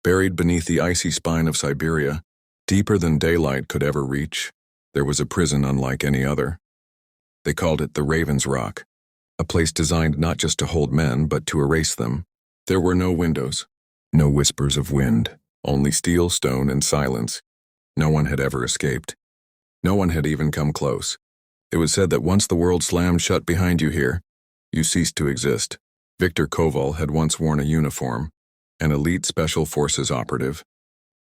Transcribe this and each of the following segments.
Buried beneath the icy spine of Siberia, deeper than daylight could ever reach, there was a prison unlike any other. They called it the Raven's Rock, a place designed not just to hold men, but to erase them. There were no windows, no whispers of wind, only steel, stone, and silence. No one had ever escaped. No one had even come close. It was said that once the world slammed shut behind you here, you ceased to exist. Victor Koval had once worn a uniform, an elite special forces operative,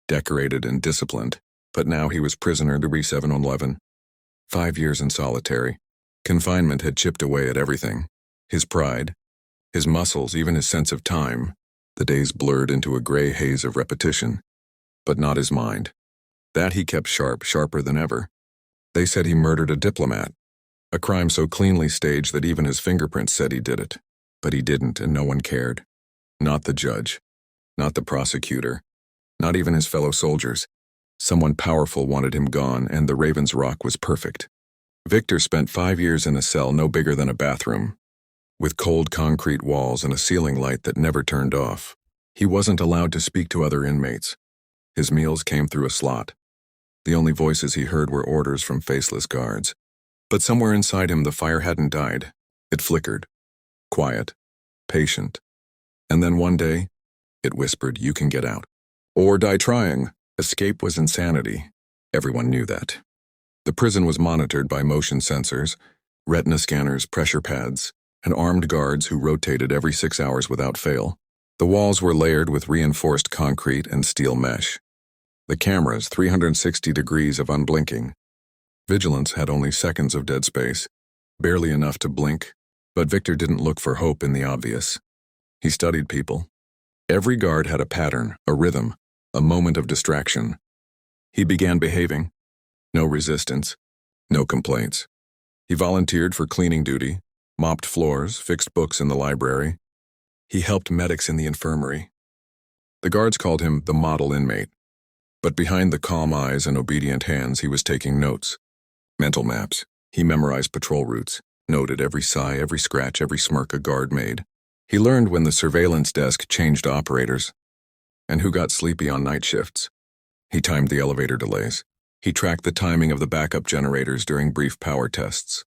decorated and disciplined, but now he was prisoner to re-711. 5 years in solitary. Confinement had chipped away at everything. His pride, his muscles, even his sense of time. The days blurred into a gray haze of repetition. But not his mind. That he kept sharp, sharper than ever. They said he murdered a diplomat, a crime so cleanly staged that even his fingerprints said he did it. But he didn't, and no one cared. Not the judge. Not the prosecutor. Not even his fellow soldiers. Someone powerful wanted him gone, and the Raven's Rock was perfect. Victor spent 5 years in a cell no bigger than a bathroom, with cold concrete walls and a ceiling light that never turned off. He wasn't allowed to speak to other inmates. His meals came through a slot. The only voices he heard were orders from faceless guards. But somewhere inside him the fire hadn't died. It flickered. Quiet. Patient. And then one day, it whispered, "You can get out. Or die trying." Escape was insanity. Everyone knew that. The prison was monitored by motion sensors, retina scanners, pressure pads, and armed guards who rotated every 6 hours without fail. The walls were layered with reinforced concrete and steel mesh. The cameras, 360 degrees of unblinking. Vigilance had only seconds of dead space, barely enough to blink, but Victor didn't look for hope in the obvious. He studied people. Every guard had a pattern, a rhythm, a moment of distraction. He began behaving. No resistance, no complaints. He volunteered for cleaning duty, mopped floors, fixed books in the library. He helped medics in the infirmary. The guards called him the model inmate. But behind the calm eyes and obedient hands, he was taking notes. Mental maps. He memorized patrol routes, noted every sigh, every scratch, every smirk a guard made. He learned when the surveillance desk changed operators, and who got sleepy on night shifts. He timed the elevator delays. He tracked the timing of the backup generators during brief power tests.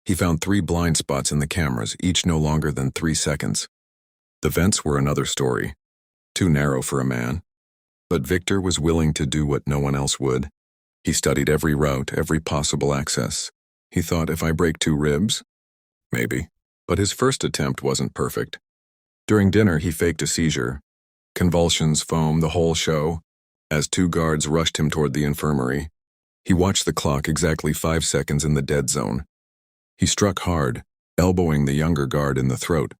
He found 3 blind spots in the cameras, each no longer than 3 seconds. The vents were another story. Too narrow for a man. But Victor was willing to do what no one else would. He studied every route, every possible access. He thought, if I break 2 ribs? Maybe. But his first attempt wasn't perfect. During dinner, he faked a seizure. Convulsions, foam, the whole show. As 2 guards rushed him toward the infirmary, he watched the clock exactly 5 seconds in the dead zone. He struck hard, elbowing the younger guard in the throat,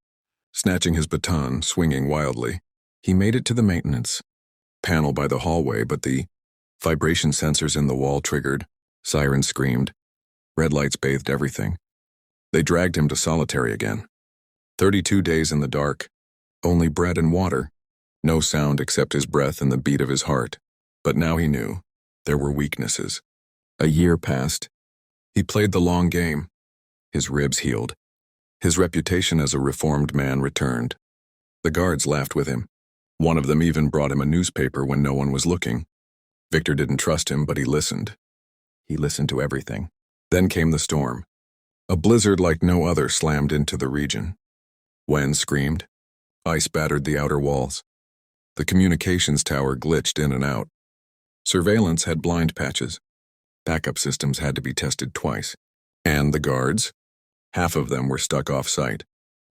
snatching his baton, swinging wildly. He made it to the maintenance panel by the hallway, but the vibration sensors in the wall triggered. Sirens screamed. Red lights bathed everything. They dragged him to solitary again. 32 days in the dark. Only bread and water. No sound except his breath and the beat of his heart. But now he knew. There were weaknesses. A year passed. He played the long game. His ribs healed. His reputation as a reformed man returned. The guards laughed with him. One of them even brought him a newspaper when no one was looking. Victor didn't trust him, but he listened. He listened to everything. Then came the storm. A blizzard like no other slammed into the region. Wind screamed. Ice battered the outer walls. The communications tower glitched in and out. Surveillance had blind patches. Backup systems had to be tested twice. And the guards? Half of them were stuck off-site.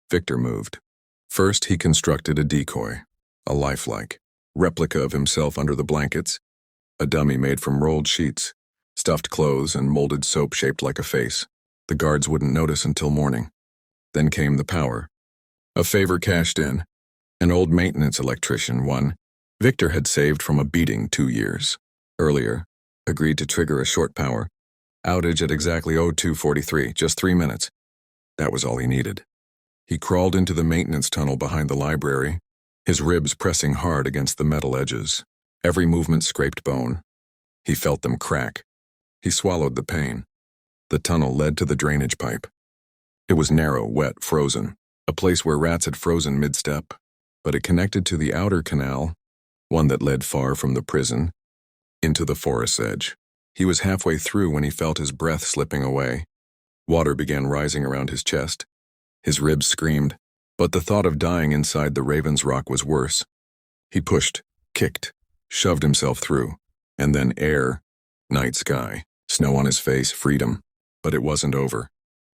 Victor moved. First, he constructed a decoy. A lifelike replica of himself under the blankets, a dummy made from rolled sheets, stuffed clothes, and molded soap shaped like a face. The guards wouldn't notice until morning. Then came the power. A favor cashed in. An old maintenance electrician, one Victor had saved from a beating 2 years earlier, agreed to trigger a short power outage at exactly 02:43, just 3 minutes. That was all he needed. He crawled into the maintenance tunnel behind the library, his ribs pressing hard against the metal edges. Every movement scraped bone. He felt them crack. He swallowed the pain. The tunnel led to the drainage pipe. It was narrow, wet, frozen, a place where rats had frozen mid-step, but it connected to the outer canal, one that led far from the prison, into the forest's edge. He was halfway through when he felt his breath slipping away. Water began rising around his chest. His ribs screamed, but the thought of dying inside the Raven's Rock was worse. He pushed, kicked, shoved himself through, and then air, night sky, snow on his face, freedom. But it wasn't over.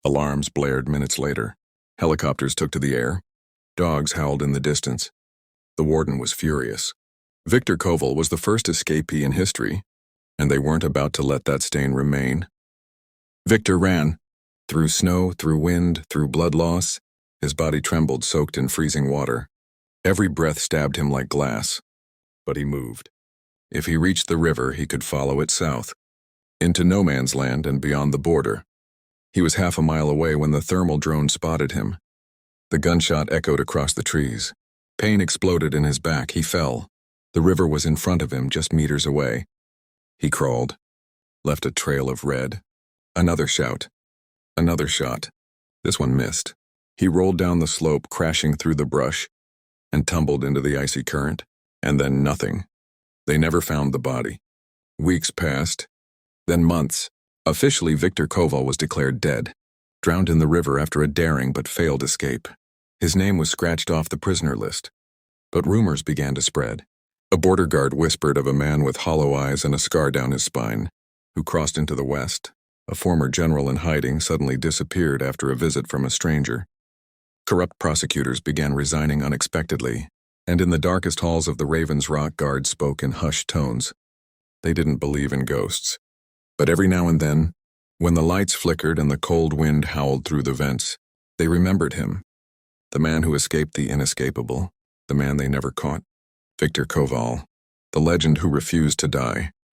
Alarms blared minutes later. Helicopters took to the air. Dogs howled in the distance. The warden was furious. Victor Koval was the first escapee in history, and they weren't about to let that stain remain. Victor ran. Through snow, through wind, through blood loss. His body trembled, soaked in freezing water. Every breath stabbed him like glass. But he moved. If he reached the river, he could follow it south, into no man's land and beyond the border. He was half a mile away when the thermal drone spotted him. The gunshot echoed across the trees. Pain exploded in his back. He fell. The river was in front of him, just meters away. He crawled, left a trail of red. Another shout. Another shot. This one missed. He rolled down the slope, crashing through the brush, and tumbled into the icy current. And then nothing. They never found the body. Weeks passed. Then months. Officially, Victor Koval was declared dead, drowned in the river after a daring but failed escape. His name was scratched off the prisoner list. But rumors began to spread. A border guard whispered of a man with hollow eyes and a scar down his spine, who crossed into the West. A former general in hiding suddenly disappeared after a visit from a stranger. Corrupt prosecutors began resigning unexpectedly, and in the darkest halls of the Raven's Rock, guards spoke in hushed tones. They didn't believe in ghosts. But every now and then, when the lights flickered and the cold wind howled through the vents, they remembered him. The man who escaped the inescapable, the man they never caught. Victor Koval, the legend who refused to die.